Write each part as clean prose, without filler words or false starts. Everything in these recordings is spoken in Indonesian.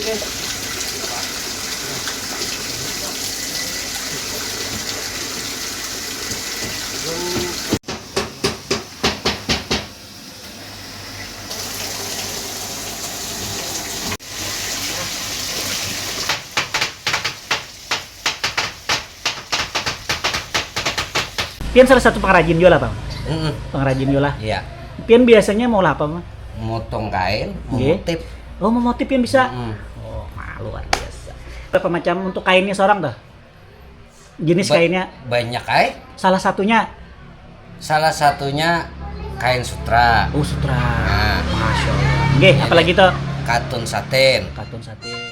Pian salah satu pengrajin yola, Bang. Pengrajin yola. Iya. Pian biasanya mau apa, Bang? Motong kain, Nggih. motif. Oh, mau motif Pian bisa. Oh, luar biasa. Berapa macam untuk kainnya seorang tuh? Jenis kainnya? Banyak kain. Salah satunya Kain sutra. oh, sutra. Nah. Masya Allah. Oke, apalagi tuh? Katun satin. Katun satin.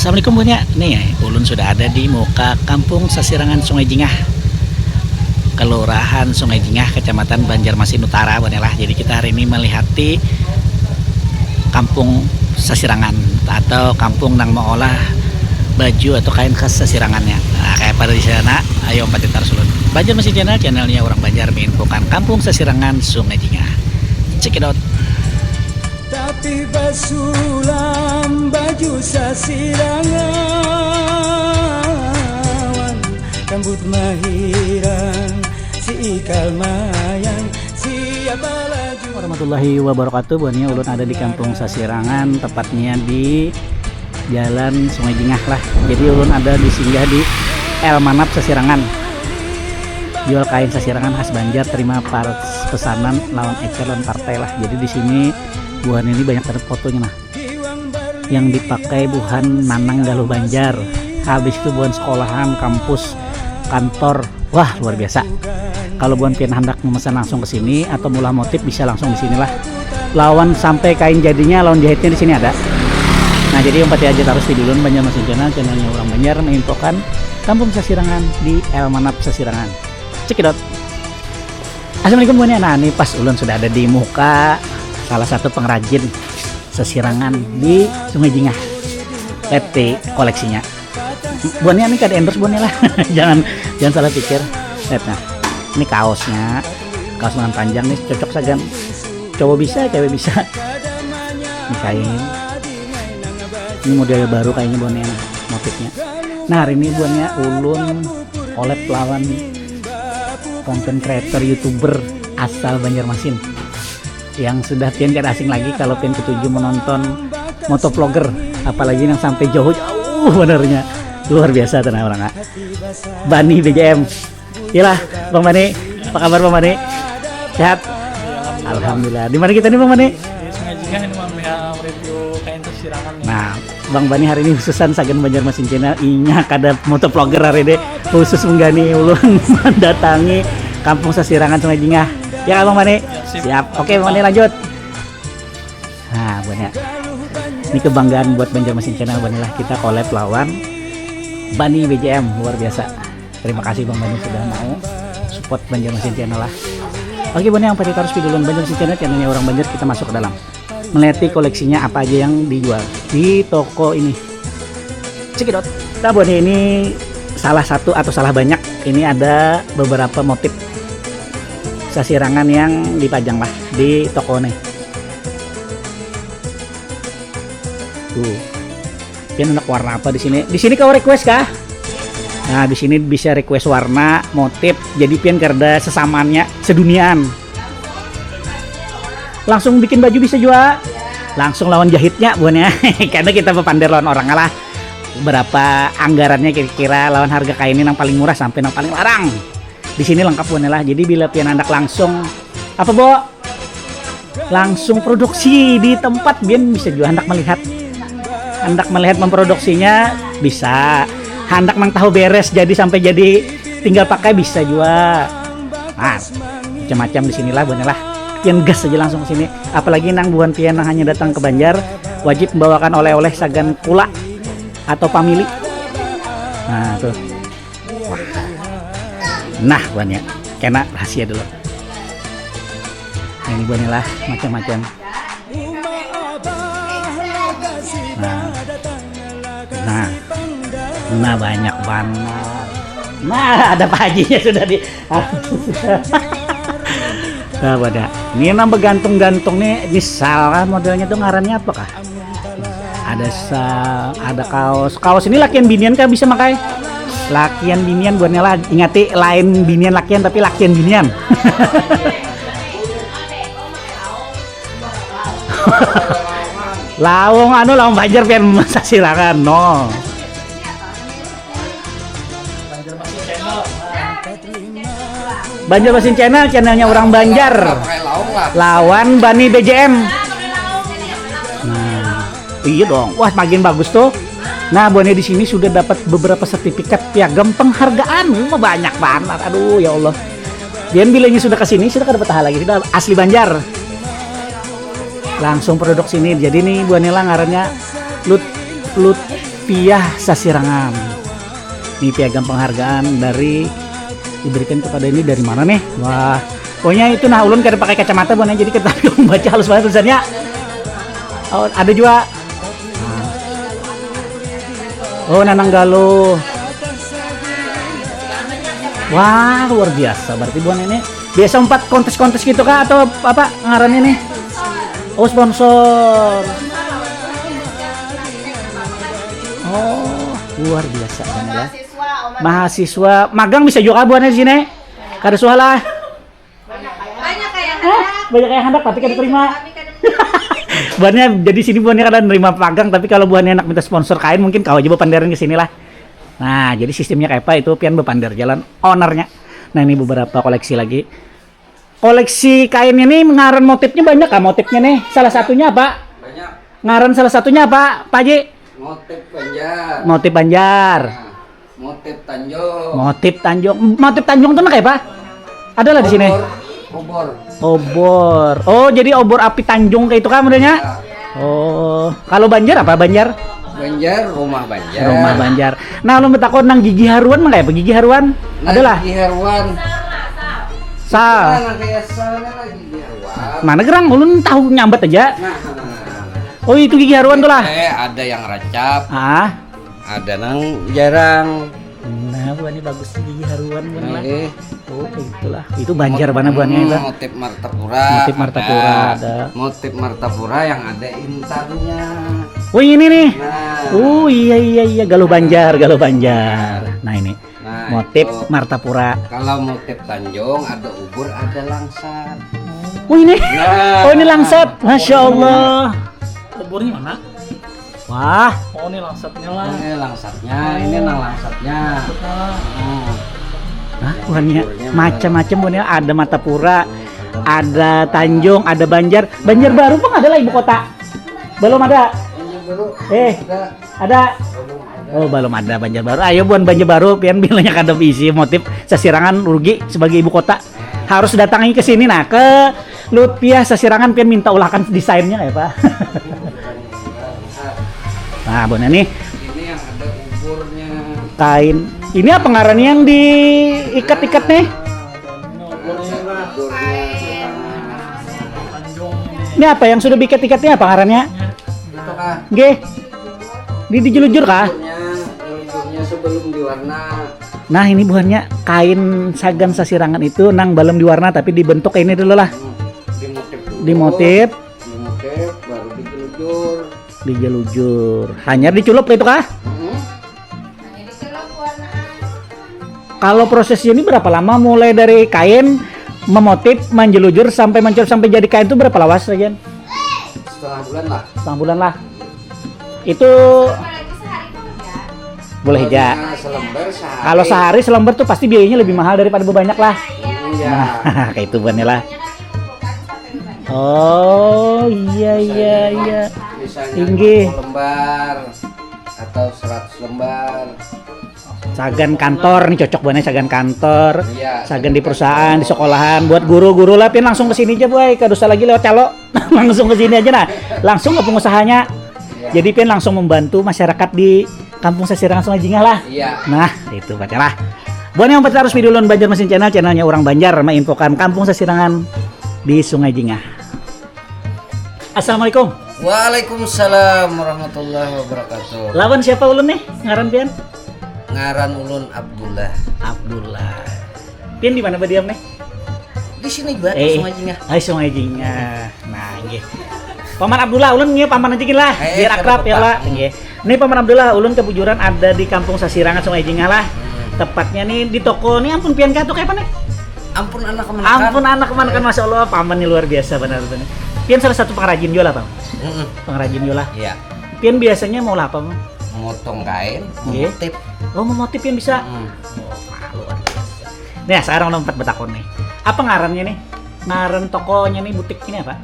Assalamualaikum Bunya. Nih, ulun sudah ada di muka Kampung Sasirangan Sungai Jingah, Kelurahan Sungai Jingah, Kecamatan Banjarmasin Utara, Bunya lah. Jadi kita hari ini melihati Kampung Sasirangan atau kampung nang mengolah baju atau kain khas Sasirangannya. Nah, kayak pada di sana, ayo patitar sulun. Banjarmasin Channel, channelnya orang Banjar menginfokan Kampung Sasirangan Sungai Jingah. Check it out. Tapi basulam baju sasirangan, rambut mahiran, si ikal mayang, siapa laju. Warahmatullahi wabarakatuh. Buahnya ulun ada di Kampung Sasirangan, tepatnya di Jalan Sungai Jingah lah. Jadi ulun ada di singgah di El Manap Sasirangan. Jual kain Sasirangan khas Banjar, terima pesanan lawan ecer dan partai lah. Jadi di sini buahan ini banyak ada fotonya nah. Yang dipakai buhan Nanang Galuh Banjar. Habis itu buhan sekolahan, kampus, kantor. Wah, luar biasa. Kalau buhan pian hendak memesan langsung ke sini atau mulah motif bisa langsung di sinilah. Lawan sampai kain jadinya, lawan jahitnya di sini ada. Nah, jadi yang pati aja harus di dulu Banjarmasin Channel, channelnya orang Banjar menginfokan Kampung Sasirangan di El Manap Sasirangan. Cekidot. Assalamualaikum buahnya. Nah, ini pas ulun sudah ada di muka salah satu pengrajin Sasirangan di Sungai Jingah. Lihat koleksinya. Buahnya ini kada endorse buahnya lah. jangan salah pikir. Lihat nah. Ini kaosnya. Kaos lengan panjang nih cocok saja. Cowok bisa, cewek bisa. Ini kain. Ini model baru kayaknya buahnya motifnya. Nah, hari ini buahnya ulun oleh lawan content creator YouTuber asal Banjarmasin yang sudah pian tidak asing lagi kalau pian ketujuh menonton motovlogger, apalagi yang sampai jauh-jauh benernya luar biasa tenang orang. Bani BJM. Iyalah Bang Bani, apa kabar Bang Bani? Sehat? Alhamdulillah. Di mana kita nih Bang Bani? Di Sungai Jingah ini review kain Sasirangan. Nah, Bang Bani hari ini khususan Sagan Banjarmasin Channel inya kada motovlogger hari ini khusus menggani ulun mendatangi Kampung Sasirangan Sungai Jingah. Ya Bang Bani? Siap. Oke Bang Bani lanjut. Nah, buatnya ini kebanggaan buat Banjarmasin Channel lah, kita collab lawan Bani BJM, luar biasa. Terima kasih Bang Bani sudah mau support Banjarmasin Channel lah. Oke Bani, yang pasti harus video Banjarmasin Channel, channelnya orang Banjar, kita masuk ke dalam. Melihat koleksinya apa aja yang dijual di toko ini. Cekidot. Nah Bani, ini salah satu atau salah banyak, ini ada beberapa motif Sasirangan yang dipajang lah di toko nih. Tuh. Pian anak warna apa di sini? Di sini kau request kah? Nah, di sini bisa request warna, motif. Jadi pian karena sesamaannya seduniaan. Langsung bikin baju bisa juga. Langsung lawan jahitnya buahnya. Karena kita berpandai lawan orang lah. Berapa anggarannya kira-kira lawan harga kain ini yang paling murah sampai yang paling larang. Di sini lengkap buahnya lah. Jadi bila pian hendak langsung apa Bo? Langsung produksi di tempat pian bisa juga hendak melihat memproduksinya bisa. Hendak mang tahu beres jadi sampai jadi tinggal pakai bisa juga. Nah, macam-macam di sinilah buahnya lah. pian gas aja langsung ke sini. Apalagi nang buan pian nang hanya datang ke Banjar, wajib membawakan oleh-oleh sagan kula atau pamili. Nah, tuh. Wah. Nah, buannya. Kena rahasia dulu. Nah, ini buannya lah macam-macam. Nah. Nah, banyak banget. Nah, ada pajinya sudah di. Nah, pada. Ini nambah gantung-gantung nih. Misalkan modelnya tuh ngarannya apakah? Ada ada kaos ini lakian binian kah bisa makai? Lakian binian buatnya lah, ingati lain binian lakian tapi lakian binian. Lawong Banjar pian sasirangan no. Banjar Basin channelnya orang Banjar. Lawan Bani BJM. Nah, iya dong. Wah, makin bagus tuh. Nah, buannya di sini sudah dapat beberapa sertifikat piagam penghargaan. Banyak banget. Aduh, ya Allah. Dia bilangnya sudah ke sini, sudah dapat hal lagi. Sudah asli Banjar. Langsung produk sini. Jadi nih buannya lah ngarannya Lutfiah Sasirangan. Ini piagam penghargaan diberikan kepada ini dari mana nih? Wah, pokoknya itu nah ulun kada pakai kacamata buannya jadi kita membaca halus banget tulisannya. Oh, ada juga. Oh, Nananggalo. Wah, luar biasa. Berarti buan ini biasa 4 kontes-kontes gitu kah atau apa ngarannya nih? Oh, sponsor. Oh, luar biasa kan ya. Mahasiswa magang bisa juga buannya di sini. Kada suala. Banyak kayak hendak tapi kada terima. Buannya jadi sini buannya kada nerima magang tapi kalau buannya enak minta sponsor kain mungkin kau aja bepandaran ke sini lah. Nah, jadi sistemnya kayak apa itu pian bepandar jalan ownernya. Nah, ini beberapa koleksi lagi. Koleksi kainnya nih ngaran motifnya banyak kah motifnya nih? Salah satunya apa? Banyak. Ngaran salah satunya apa, Pak Haji? Motif Banjar. Motif Banjar. Nah, motif Tanjung. Motif Tanjung. Motif Tanjung tuh kayak apa? Ada lah di sini. Obor. Oh, jadi obor api Tanjung kayak itu kan modelnya? Oh, kalau Banjar apa? Banjar? Rumah Banjar. Rumah Banjar. Nah, lu betakon nang gigi haruan mah kayak apa? Gigi haruan? Adalah. Gigi haruan. Mana gerang? Ulun tahu nyambat aja. Oh, itu gigi haruan tuh lah. Ada yang racap. Ada nang jarang. Nah, buannya bagus gigi haruan buan lah. Oh, itulah. Itu Banjar Motif, mana buannya itu? Motif Martapura. Motif Martapura ada. Motif Martapura yang ada intarnya. Oh, ini nih. Nah. Oh, iya Galuh Banjar. Nah, ini. Nah, motif itu. Martapura. Kalau motif Tanjung ada ubur, ada langsat. Oh, ini. Nah. Oh, ini langsat. Masya Allah. Obornya mana? Wah. Oh, ini langsatnya lah. Ini langsatnya, ini nang langsatnya. Nah, buannya macam-macam buannya ada Martapura, ada Tanjung, ada Banjar. Banjar Baru pun ada lah ibu kota. Belum ada. Ada. Oh, belum ada Banjar Baru. Ayo buan Banjar Baru pian bilangnya kada isi motif Sasirangan rugi sebagai ibu kota. Harus datangi ke sini nah ke Lutfiah Sasirangan pian minta ulahkan desainnya ya, Pak. Nah, buan ini Ini yang ada uburnya. kain. Ini apa ngarannya yang diikat-ikat nih? Ini apa yang sudah diikat-ikatnya apa ngarannya? Itu kah? Nggih. Dijulujur kah? Uburnya sebelum diwarna. Nah, ini buahnya kain sagan Sasirangan itu nang belum diwarna tapi dibentuk kayak ini dulu lah. Dimotif Baru digelujur. Dijelujur. Hanya dicelup itu kah? Kalau prosesnya ini berapa lama mulai dari kain memotif, menjelujur sampai mencelup sampai jadi kain itu berapa lawas Rajan? Setengah bulan lah. Setengah bulan lah. Itu boleh aja. Selembar sehari. Kalau sehari selembar tuh pasti biayanya lebih mahal daripada banyak lah. Iya. Nah, kayak itu buannya lah. Oh, iya. Misalnya Tinggi. 20 lembar atau 100 lembar. Sagan kantor nih cocok banget sagan kantor. Iya, Sagan di perusahaan, di sekolahan, buat guru-guru lah pian langsung ke sini aja boy, kada usah lagi lewat calo. Langsung ke sini aja nah. Langsung ke pengusahanya. Jadi pian langsung membantu masyarakat di Kampung Sasirangan Sungai Jingah lah. Iya. Nah, itu bacalah. Buat yang harus video Ulun Banjarmasin channelnya orang Banjar menginfokan Kampung Sasirangan di Sungai Jingah. Assalamualaikum. Waalaikumsalam warahmatullahi wabarakatuh. Lawan siapa ulun nih? Ngaran pian? Ngaran ulun Abdullah. Abdullah. Pian di mana diam nih? Di sini juga di Sungai Jingah. Sungai Jingah. Nah, nggih. Paman Abdullah ulun nggih paman aja lah, biar akrab ya lah. Nggih. Ini Paman Abdullah ulun kebujuran ada di Kampung Sasirangan Sungai Jingah lah. Tepatnya nih di toko nih ampun pian katuk kayak apa nih? Ampun anak kemanakan. Ampun anak kemanakan, Masya Allah, paman nih luar biasa benar-benar. Pian salah satu pengrajin jola, Bang. Pengrajin jola. Iya. Pian biasanya mau apa, Bang? Motong kain, Nggih. motif. Oh, mau motif pian bisa. Oh, luar biasa. Nih, sekarang lompat betakon nih. Apa ngarannya nih? Ngaran tokonya nih, butik ini apa?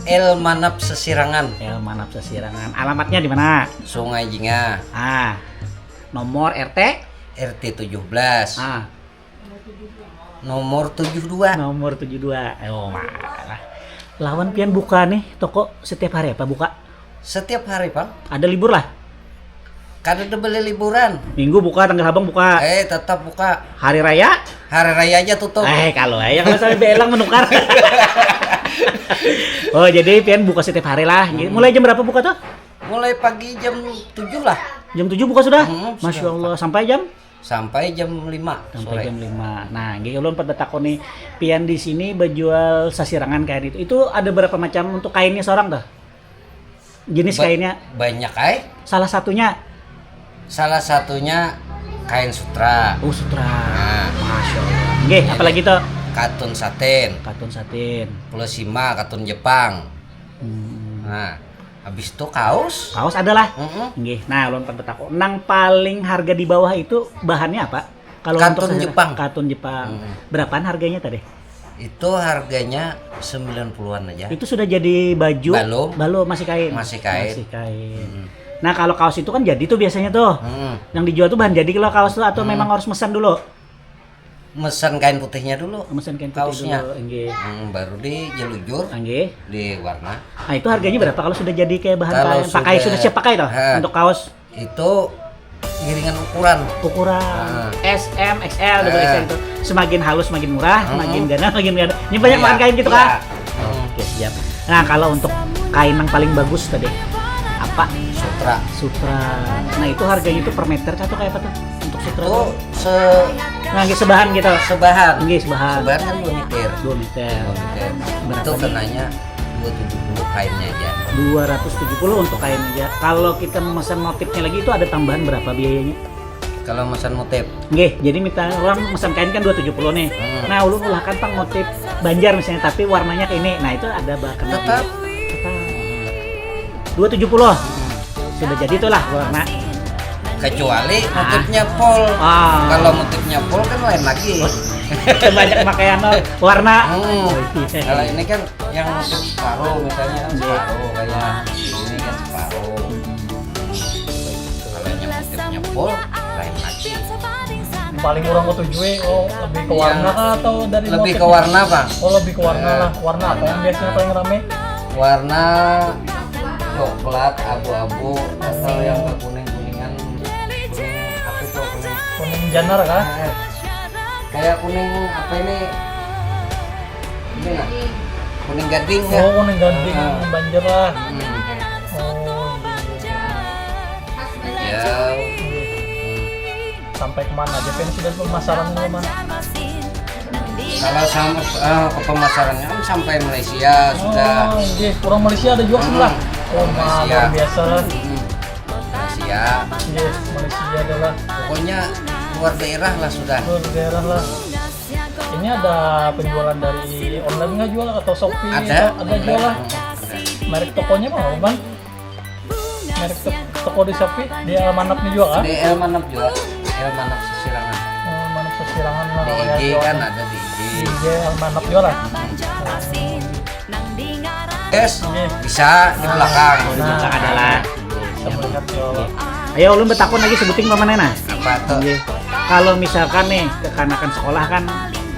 El Manap Sasirangan. El Manap Sasirangan. Alamatnya di mana? Sungai Jingah. Nomor RT? RT 17. Nomor 72. Nomor 72. Oh, malah. Lawan pian buka nih toko setiap hari apa buka? Setiap hari, Bang. Ada libur lah. Kada ada beli liburan. Minggu buka, tanggal abang buka. Tetap buka. Hari raya? Hari raya aja tutup. Kalau sampai belang menukar. Oh, jadi pian buka setiap hari lah. Mulai jam berapa buka tuh? Mulai pagi jam 7 lah. Jam 7 buka sudah? Masya sudah. Allah, sampai jam? Sampai jam 5 Sampai sore. jam 5. Nah, nggih ulun pada takon nih, pian di sini berjual sasirangan kain itu. Itu ada berapa macam untuk kainnya seorang tuh? Jenis kainnya? Banyak Salah satunya kain sutra. Oh, sutra. Nah, Masya Allah. Nggih, apalagi tuh? Katun satin. Katun satin. Plus sima katun Jepang. Nah, habis itu kaos. Kaos adalah. Nggih. Nah, ulun pada takon. Nang paling harga di bawah itu bahannya apa? Kalau Katun untuk Jepang. Katun Jepang. Berapaan harganya tadi? Itu harganya 90-an aja. Itu sudah jadi baju? Belum, masih kain. Masih kain. Nah, kalau kaos itu kan jadi tuh biasanya tuh. Yang dijual tuh bahan jadi kalau kaos tuh atau memang harus mesan dulu? Mesan kain putihnya dulu. Mesan kain putih kaosnya dulu. Nggih. Baru dijelujur, Nggih. di warna. Nah, itu harganya berapa kalau sudah jadi kayak bahan Kalau kain? Pakai sudah siap pakai toh untuk kaos? Itu giringan ukuran. S, M, XL, double XL itu. Semakin halus semakin murah, semakin gana makin gana. Ini banyak bahan kain gitu kan? Oke, siap. Nah, kalau untuk kain yang paling bagus tadi apa? Sutra. Nah, itu harganya itu per meter atau kayak apa tuh? Untuk sutra Itu nah, sebahan gitu. sebahan. Nggih, sebahan. Sebahan kan 2 meter. 2 meter. Berapa Itu nih? kenanya 270 kainnya aja. 270 untuk kain aja. Kalau kita memesan motifnya lagi itu ada tambahan berapa biayanya? Kalau mesan motif. Nggih, jadi minta orang mesan kain kan 270 nih. Nah, ulun ulahkan pang motif Banjar misalnya tapi warnanya kayak ini. Nah, itu ada bahkan Tetap 270. Sudah jadi itulah warna. kecuali motifnya pol. Kalau motifnya pol kan lain lagi. Banyak pakaian warna. Kalau ini kan yang motif separuh misalnya kan separuh kayak ini kan separuh. Kalau yang motifnya pol lain lagi. Paling kurang ke tujuh lebih ke warna kah atau dari Lebih motif? ke warna, Bang. Oh, lebih ke warna lah. Warna apa yang biasanya paling rame? Warna coklat, abu-abu atau yang kuning-kuningan. Kuning apa itu kuning? Kuning janar kah? Kayak kuning apa ini? Ini nggak? Kuning gading ya? Oh, kuning gading Banjar lah. Ya. Sampai kemana aja Pen sudah pemasaran teman? Kalau sama ke pemasarannya kan sampai Malaysia sudah. Oh, iya. Orang Malaysia ada juga sebelah. Oh, Malaysia. luar biasa lah. Malaysia. Yes, Malaysia adalah Pokoknya luar daerah lah sudah. luar daerah lah. Ini ada penjualan dari online nggak jual atau Shopee? Ada jual lah. Ada. Merek tokonya apa bang? Merek toko di Shopee di Almanap nih juga kan? Di El Manap juga. El Manap Sasirangan. Almanap Sasirangan lah. Di namanya IG jual. kan ada di IG. Di IG Almanap juga lah. Yes, bisa di belakang. Di belakang adalah. Kita melihat jual. Ayo ulun betakon lagi sebuting pamanena. Apa tuh? Kalau misalkan nih kekanakan sekolah kan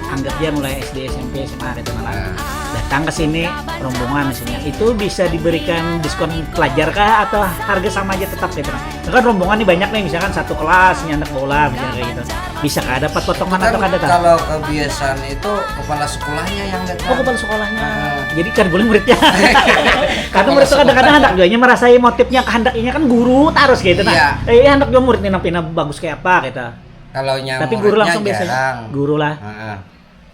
anggap dia mulai SD, SMP, SMA gitu malah. Datang ke sini rombongan misalnya, itu bisa diberikan diskon pelajar kah atau harga sama aja tetap gitu? Kan rombongan nih banyak nih, misalkan satu kelas nyandak bola misalnya kayak gitu. Bisa kah dapat potongan atau kada kah? Kalau kebiasaan itu kepala sekolahnya yang datang. Oh, kepala sekolahnya. Jadi kan boleh muridnya. Karena murid itu kadang-kadang hendak juga merasai motifnya kehendaknya kan guru terus gitu nah. Hendak juga murid nih nampina bagus kayak apa gitu. Kalau yang tapi guru langsung jarang. biasanya guru lah.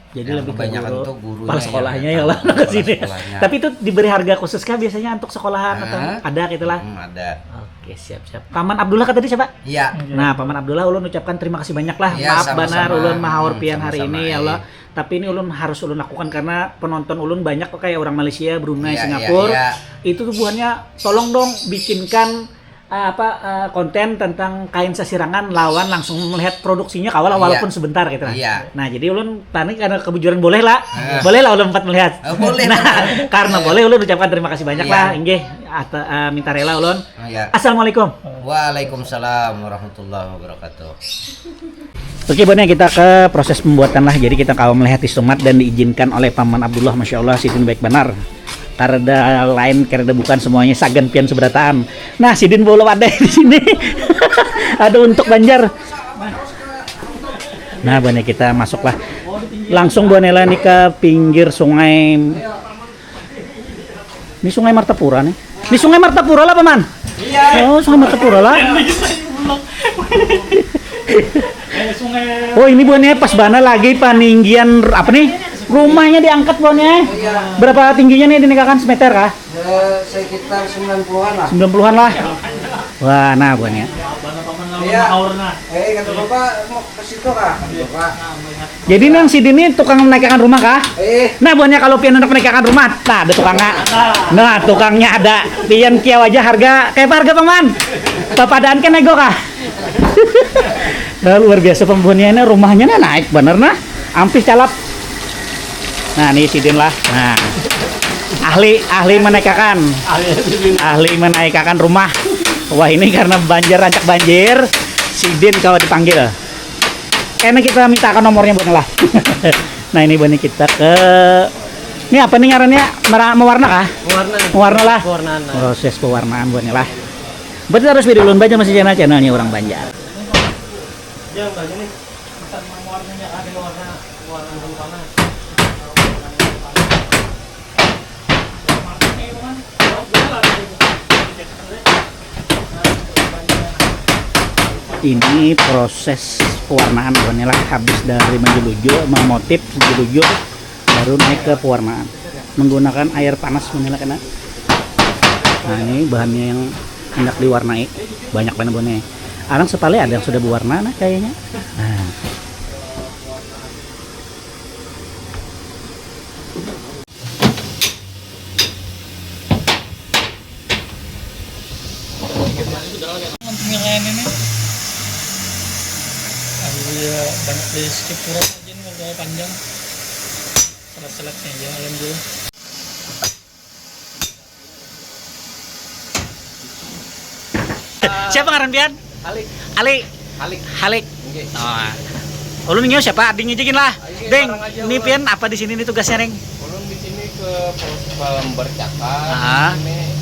Jadi yang lebih ke kebanyakan guru, tuh gurunya kepala sekolahnya yang lah kepala ke sini. sekolahnya. Tapi itu diberi harga khusus kah biasanya untuk sekolahan atau ada gitu lah? Ada. Oke, siap. Paman Abdullah kata tadi siapa? Iya. Nah, Paman Abdullah ulun ucapkan terima kasih banyak lah. Ya, Maaf benar ulun mahawar pian hari sama-sama, ini ya Allah. Tapi ini ulun harus ulun lakukan karena penonton ulun banyak kok kayak orang Malaysia, Brunei, Singapura. Itu tubuhannya tolong dong bikinkan konten tentang kain sasirangan lawan langsung melihat produksinya kawal walaupun sebentar gitu lah. Nah, jadi ulun tani karena kebujuran boleh lah. Boleh lah ulun melihat. Boleh. Nah, karena boleh ulun ucapkan terima kasih banyak lah. Inggih minta rela ulun. Assalamualaikum. Waalaikumsalam warahmatullahi wabarakatuh. Oke, Bon, kita ke proses pembuatan lah. Jadi kita kalau melihat istomat dan diizinkan oleh Paman Abdullah, Masya Allah, sidin baik benar. Karena lain, karena bukan semuanya sagan pian seberataan. Nah, sidin bolo ada di sini. Ada untuk Banjar. Nah, Bon, kita masuklah. Langsung Bonela nih ke pinggir sungai. Ini Sungai Martapura nih. Ini Sungai Martapura lah, Paman. Iya. Oh, Sungai Martapura lah. Oh, ini Bonnya pas bana lagi paninggian apa nih? Rumahnya diangkat Bonnya. Berapa tingginya nih dinikahkan semeter kah? Sekitar 90-an lah. 90-an lah. Wah, nah Bonnya. Iya. Kata Bapak mau ke situ kah? Bapak. Jadi nang si Dini tukang menaikkan rumah kah? Nah, Bonnya kalau pian hendak menaikkan rumah, nah ada tukangnya. Nah, tukangnya ada. Pian kieu aja harga kayak harga Paman. Papadaan kan nego kah? Nah, luar biasa pembunuhannya, rumahnya naik bener nah. Ampih calap. Nah, ini sidin lah. Nah, ahli menaikkan. Ahli menaikkan rumah. Wah, ini karena rancak banjir, sidin kalau dipanggil. Kayaknya kita mintakan nomornya buat lah. Nah, ini Bani kita ke. Ini apa nih ngarannya? Mewarna kah? Mewarna lah. Proses pewarnaan buat lah. Berarti harus video ulun baca masih channelnya orang Banjar. Ini proses pewarnaan lah, habis dari menjelujuk, memotif menjelujuk, baru naik ke pewarnaan menggunakan air panas kena. Nah, ini bahannya yang hendak diwarnai banyak banget bonnya. Arang sepale ada yang sudah berwarna nah kayaknya. Nah. Banyak di skip kurang aja nih kalau panjang. Selat-selatnya aja alhamdulillah. Siapa ngaran pian? Halik. Oh. Ulun ngeus siapa? Ading ngejekin lah. Deng, ini pian apa di sini nih tugasnya, Reng? Ulun di sini ke pembercakan ini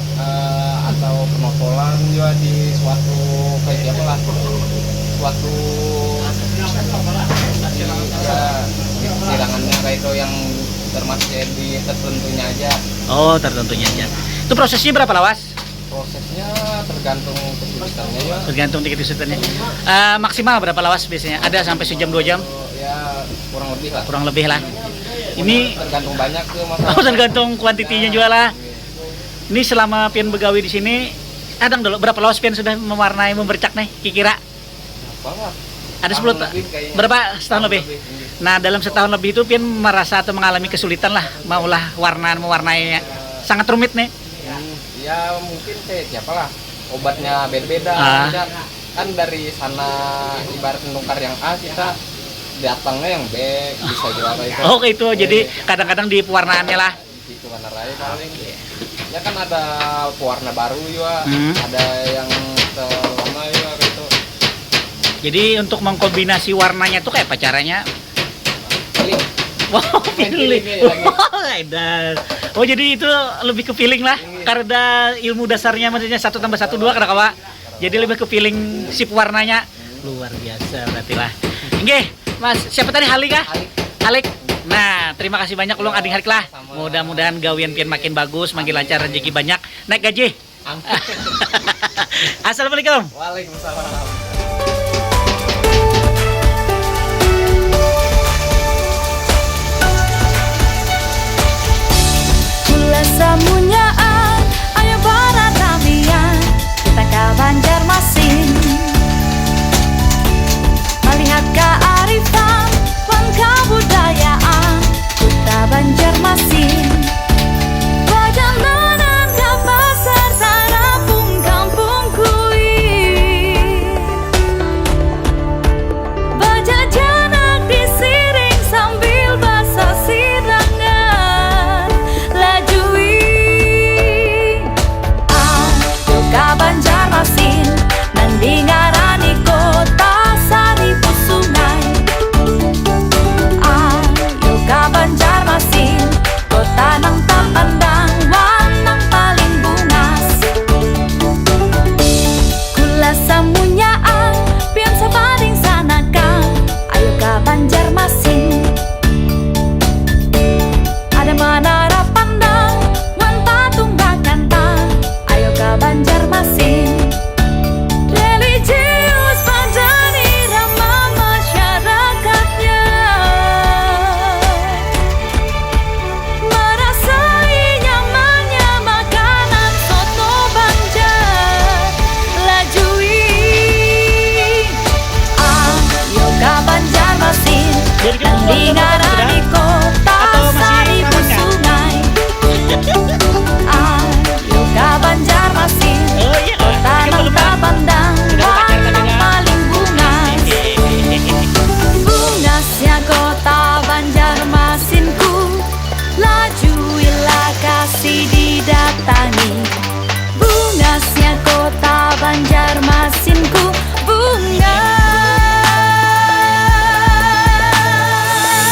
atau penotolan juga di suatu kayak apa lah. Suatu sirangannya kayak itu yang termasuk di tertentunya aja. Oh, tertentunya aja. Itu prosesnya berapa lawas? Prosesnya tergantung kesulitannya ya. Tergantung tiket kesulitannya. Maksimal berapa lawas biasanya? Ada sampai sejam 2 jam? Ya kurang lebih lah. Kurang lebih lah. Ini tergantung banyak tuh masalah. Oh, tergantung kuantitinya juga lah. Ini selama pian begawi di sini, adang dulu berapa lawas pian sudah mewarnai membercak nih kira-kira? Ada 10 berapa setahun lebih? Nah, dalam setahun lebih itu pian merasa atau mengalami kesulitan lah maulah mewarnainya. Sangat rumit nih. Ya mungkin kayak siapa lah, obatnya beda-beda. Kan dari sana ibarat menukar yang A, kita datangnya yang B, bisa juga itu. Oh, itu jadi kadang-kadang di pewarnaannya lah. Itu warna raya paling. Ya kan ada pewarna baru juga, ada yang lama juga Jadi untuk mengkombinasi warnanya tuh kayak apa caranya? Feeling. Wow, feeling. feeling Wow, edan. Oh, jadi itu lebih ke feeling lah. Karena ilmu dasarnya maksudnya 1 tambah 1 2 kada kawa. Jadi lebih ke feeling sip warnanya. Luar biasa berarti lah. Nggih, Mas, siapa tadi Halik kah? Halik. Nah, terima kasih banyak ulung ading Halik lah. Mudah-mudahan gawian pian makin bagus, makin lancar, rezeki banyak, naik gaji. Assalamualaikum. Waalaikumsalam. Samunyaan, ayo para tamian, kita ke Banjarmasin. Melihat kearifan dan kebudayaan kita Banjarmasin. Perjalanan ke pasar Tarapung Kampung Kuil. Berjajanak disiring sambil basah sirangan. Banjarmasin, nanding ngarani kota seribu sungai. Ayo ke Banjarmasin, kota nang tak pandang, wanang paling bungas. Kula samunyaan, pian saparing sanakan. Ayo ke Banjarmasin. Ada menara pandang, wan patung bakantang. Ayo ke Banjarmasin. Religius pada irama masyarakatnya, merasai nyamannya makanan soto Banjar. Lajui, ayo ke Banjarmasin, nanding ngarani kota seribu sungai. Ayo ke Banjarmasin, kota nang tapandang, wanang paling bungas. Bungasnya kota Banjarmasinku, lajuilah kasih didatangi. Bungasnya kota Banjarmasinku, bungas.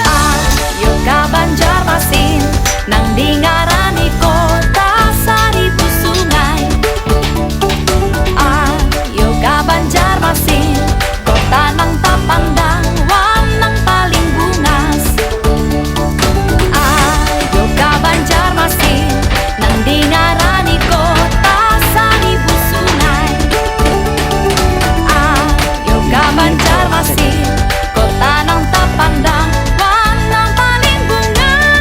Ayo ke Banjarmasin, nang dingarani kota seribu sungai. Ayo ke Banjarmasin, kota nang tak pandang, wanang paling bungas. Ayo ke Banjarmasin, nang dingarani kota seribu sungai. Ayo ke Banjarmasin, kota nang tak pandang, wanang paling bungas.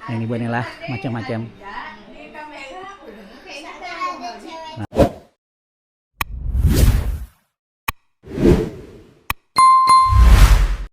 Nah, ini buat lah macam-macam.